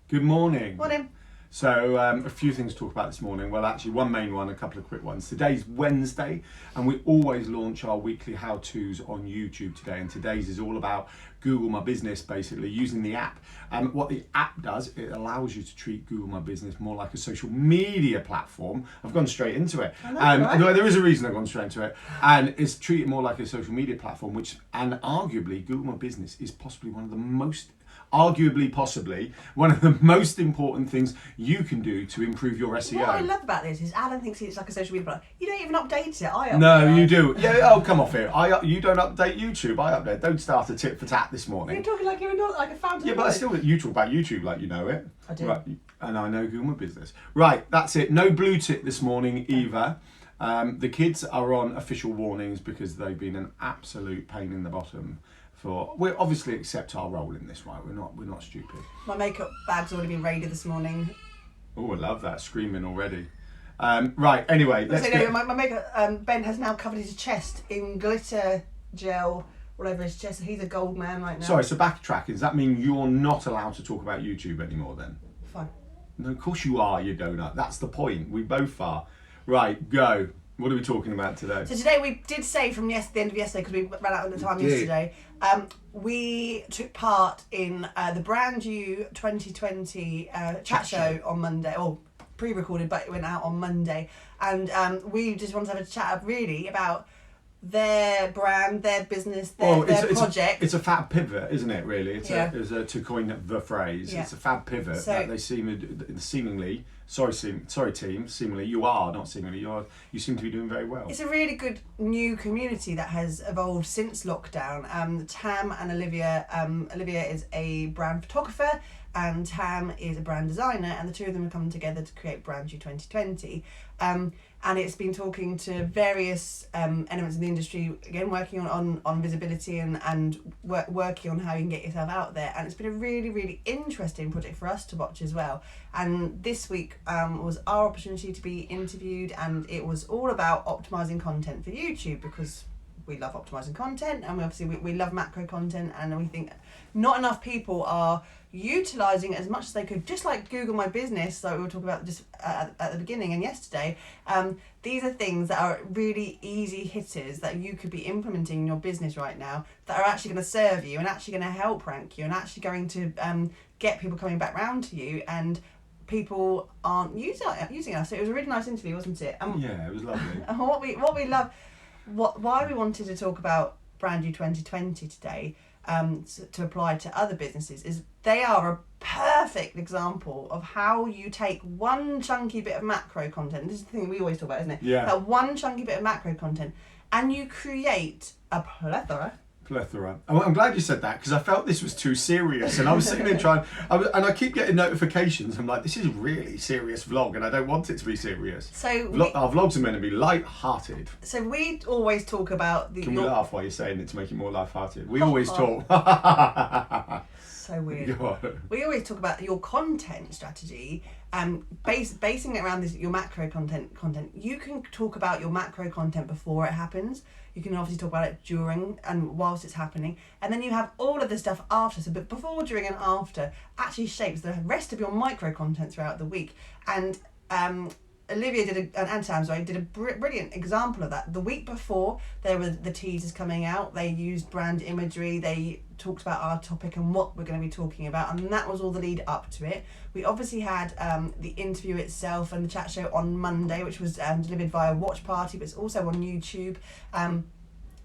Good morning. Morning. So a few things to talk about this morning. Well, actually one main one, a couple of quick ones. Today's Wednesday and we always launch our weekly how-tos on YouTube today, and today's is all about Google My Business, basically using the app. What the app does, it allows you to treat Google My Business more like a social media platform. I've gone straight into it. Right. There is a reason I've gone straight into it, and it's treated more like a social media platform, and arguably Google My Business is possibly one of the most possibly one of the most important things you can do to improve your SEO. What I love about this is Alan thinks it's like a social media platform. You don't even update it. I update. No, you do. Yeah. Oh, come off it. You don't update YouTube. I update. Don't start a tit for tat this morning. You're talking like you're not like a fountain. Yeah, but I still you talk about YouTube like you know it. I do. Right, and I know Google My Business. Right, that's it. No blue tick this morning either. The kids are on official warnings because they've been an absolute pain in the bottom. We obviously accept our role in this, right? We're not stupid. My makeup bag's already been raided this morning. Oh, I love that, screaming already. Right, anyway, let's go. My makeup, Ben has now covered his chest in glitter gel all over his chest. He's a gold man right now. Sorry, so backtracking, does that mean you're not allowed to talk about YouTube anymore then? Fine. No, of course you are, you donut. That's the point. We both are. Right, go. What are we talking about today? So today we did say from the end of yesterday, because we ran out of the time yesterday, we took part in the brand new 2020 chat show on Monday, or pre-recorded, but it went out on Monday. And we just wanted to have a chat really about their brand, their business, their project. It's a fab pivot, isn't it, really? It's yeah. to coin the phrase, yeah. It's a fab pivot that they seemingly, sorry team, seemingly, you are, not seemingly, you seem to be doing very well. It's a really good new community that has evolved since lockdown. Tam and Olivia, Olivia is a brand photographer and Tam is a brand designer, and the two of them have come together to create Brand New 2020. And it's been talking to various elements of the industry, again working on visibility and working on how you can get yourself out there. And it's been a really, really interesting project for us to watch as well. And this week was our opportunity to be interviewed, and it was all about optimizing content for YouTube, because we love optimizing content, and we love macro content, and we think not enough people are utilising it as much as they could, just like Google My Business, like we were talking about just at the beginning and yesterday. These are things that are really easy hitters that you could be implementing in your business right now, that are actually going to serve you and actually going to help rank you and actually going to get people coming back round to you, and people aren't using us. So it was a really nice interview, wasn't it? Yeah, it was lovely. And what we love, why we wanted to talk about Brand New 2020 today, to apply to other businesses, is they are a perfect example of how you take one chunky bit of macro content. This is the thing we always talk about, isn't it? Yeah. That one chunky bit of macro content, and you create a plethora. I'm glad you said that, because I felt this was too serious, and I was sitting there and I keep getting notifications. I'm like, this is a really serious vlog, and I don't want it to be serious. So our vlogs are meant to be light-hearted. So we always talk about Can we laugh while you're saying it to make it more light-hearted? We Hot always pot. talk. So weird. We always talk about your content strategy, basing it around your macro content. You can talk about your macro content before it happens. You can obviously talk about it during and whilst it's happening, and then you have all of the stuff after. So, but before, during, and after actually shapes the rest of your micro content throughout the week. And Olivia did a brilliant example of that. The week before, there were the teasers coming out. They used brand imagery. They talked about our topic and what we're going to be talking about, and that was all the lead up to it. We obviously had the interview itself and the chat show on Monday, which was delivered via Watch Party, but it's also on YouTube.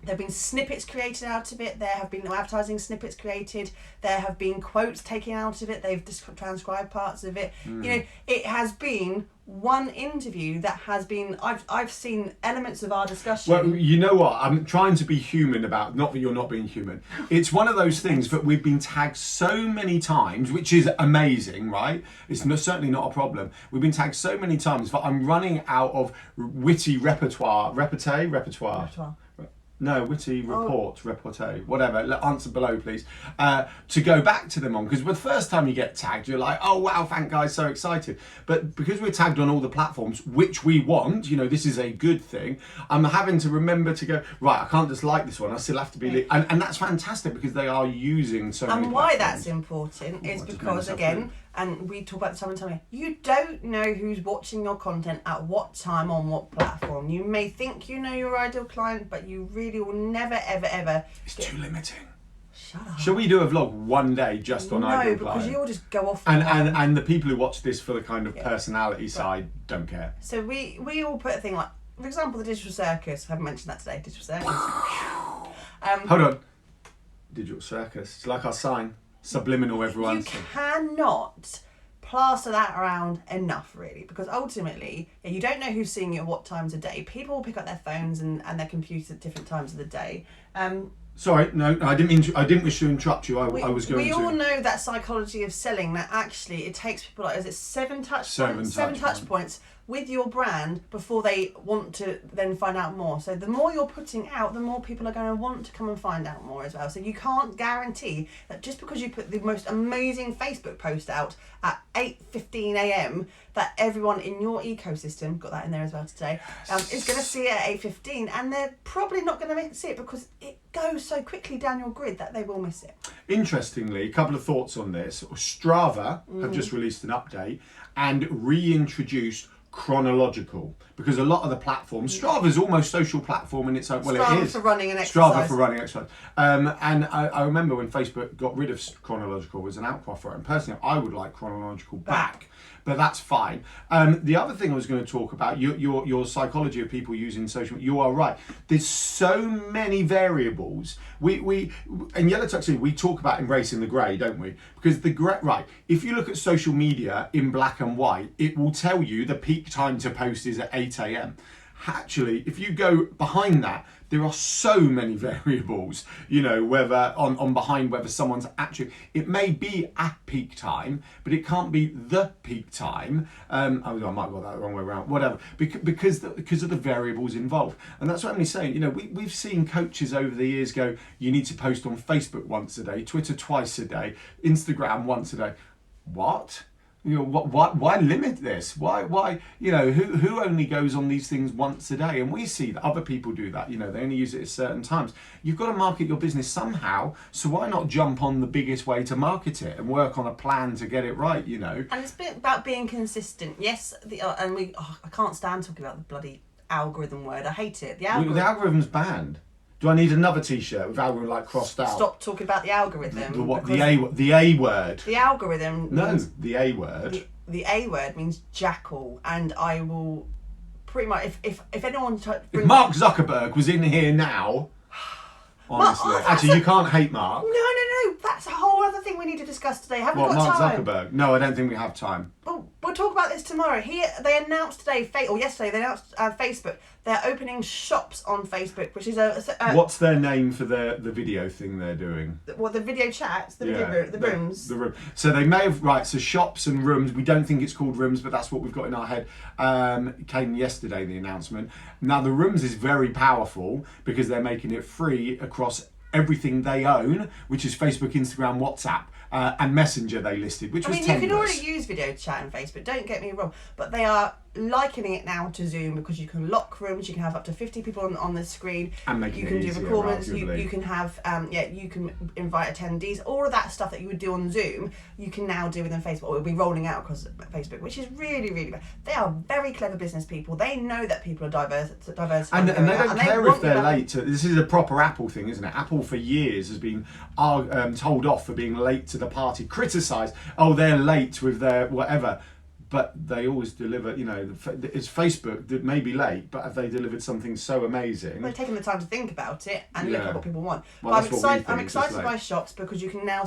There have been snippets created out of it. There have been advertising snippets created. There have been quotes taken out of it. They've transcribed parts of it. You know, it has been one interview that has been. I've seen elements of our discussion. Well, you know what? I'm trying to be human about. Not that you're not being human. It's one of those things that we've been tagged so many times, which is amazing, right? It's certainly not a problem. We've been tagged so many times that I'm running out of witty repertoire. No, witty repartee, whatever. Answer below, please. To go back to them on, because the first time you get tagged, you're like, oh wow, thank guys, so excited. But because we're tagged on all the platforms, which we want, you know, this is a good thing. I'm having to remember to go, right, I can't just like this one. I still have to be, and that's fantastic because they are using so many. And why that's important is because again, And we talk about this time and time. You don't know who's watching your content at what time on what platform. You may think you know your ideal client, but you really will never, ever, ever. It's too limiting. Shut up. Shall we do a vlog one day just on ideal No, client? because you'll just go off. And the people who watch this for the kind of personality side don't care. So we all put a thing like, for example, the Digital Circus. I haven't mentioned that today. Digital Circus. Hold on. Digital Circus. It's like our sign. Subliminal, everyone. You cannot plaster that around enough, really, because ultimately you don't know who's seeing you at what times of day. People will pick up their phones and their computers at different times of the day. Sorry, no, I didn't wish to interrupt you. I was going to. We all know that psychology of selling, that actually it takes people like, is it seven touch points with your brand before they want to then find out more. So the more you're putting out, the more people are going to want to come and find out more as well. So you can't guarantee that just because you put the most amazing Facebook post out at 8:15 a.m. that everyone in your ecosystem, got that in there as well today, is going to see it at 8:15, and they're probably not going to see it because it goes so quickly down your grid that they will miss it. Interestingly, a couple of thoughts on this. Strava have just released an update and reintroduced chronological, because a lot of the platforms, Strava's almost social platform in its own. Well, Strava it is for running and exercise. Strava for running exercise. And I remember when Facebook got rid of chronological as an outcry for it, and personally I would like chronological back. But that's fine. The other thing I was going to talk about, your psychology of people using social media. You are right. There's so many variables. We in Yellow Tuxedo we talk about embracing the grey, don't we? Because the grey, right? If you look at social media in black and white, it will tell you the peak time to post is at 8 a.m. Actually, if you go behind that, there are so many variables, you know, whether on behind whether someone's actually, it may be at peak time, but it can't be the peak time. I might have got that the wrong way around, whatever, because of the variables involved. And that's what I'm saying, you know, we've seen coaches over the years go, you need to post on Facebook once a day, Twitter twice a day, Instagram once a day. What? You know, why limit this? Why? You know, who only goes on these things once a day? And we see that other people do that. You know, they only use it at certain times. You've got to market your business somehow. So why not jump on the biggest way to market it and work on a plan to get it right? You know. And it's about being consistent. Yes, I can't stand talking about the bloody algorithm word. I hate it. The algorithm's banned. Do I need another T-shirt with algorithm like crossed out? Stop talking about the algorithm. The what? The A word. The algorithm. No, the A word. The A word means jackal, and I will pretty much if anyone. If Mark Zuckerberg was in here now, honestly, actually you can't hate Mark. No. That's a whole other thing we need to discuss today. Haven't got Mark time. Zuckerberg? No, I don't think we have time. Well, we'll talk about this tomorrow. They announced today, or yesterday, they announced Facebook. They're opening shops on Facebook, which is What's their name for the video thing they're doing? Well, the video chats, the rooms. The room. So they may have, right, so shops and rooms, we don't think it's called rooms, but that's what we've got in our head. It came yesterday, the announcement. Now, the rooms is very powerful because they're making it free across everything they own, which is Facebook, Instagram, WhatsApp, and Messenger they listed, which was tenuous. You can already use video chat on Facebook, don't get me wrong, but they are likening it now to Zoom because you can lock rooms, you can have up to 50 people on the screen, and make you it can easier, do recordings, you can have you can invite attendees, all of that stuff that you would do on Zoom you can now do within Facebook, or it'll be rolling out across Facebook, which is really, really bad. They are very clever business people. They know that people are diverse and they don't care if they're late this is a proper Apple thing, isn't it? Apple for years has been told off for being late to the party, criticised, they're late with their whatever. But they always deliver, you know, it's Facebook that may be late, but have they delivered something so amazing? They've taken the time to think about it and look at what people want. Well, but I'm excited by shops because you can now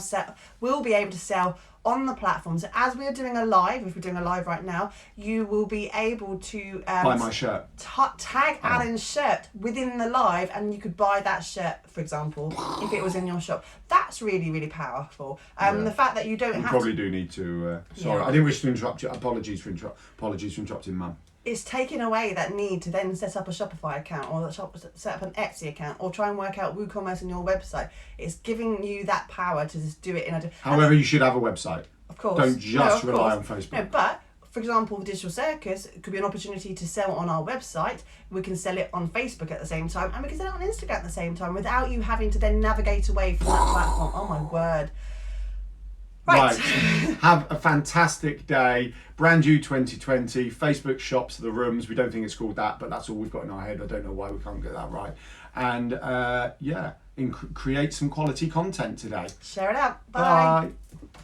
we'll be able to sell on the platforms. As we are doing a live, if we're doing a live right now, you will be able to buy my shirt. Tag Alan's shirt within the live, and you could buy that shirt, for example, if it was in your shop. That's really, really powerful. The fact that you don't have probably do need to. Sorry, I didn't wish to interrupt you. Apologies for interrupting, Mum. It's taking away that need to then set up a Shopify account or set up an Etsy account or try and work out WooCommerce on your website. It's giving you that power to just do it in a... However, you should have a website. Of course. Don't just rely on Facebook. No, but, for example, the Digital Circus could be an opportunity to sell on our website. We can sell it on Facebook at the same time, and we can sell it on Instagram at the same time without you having to then navigate away from that platform. Oh my word. Right. Have a fantastic day. Brand new 2020. Facebook shops are the rooms. We don't think it's called that, but that's all we've got in our head. I don't know why we can't get that right. And create some quality content today. Share it out. Bye. Bye.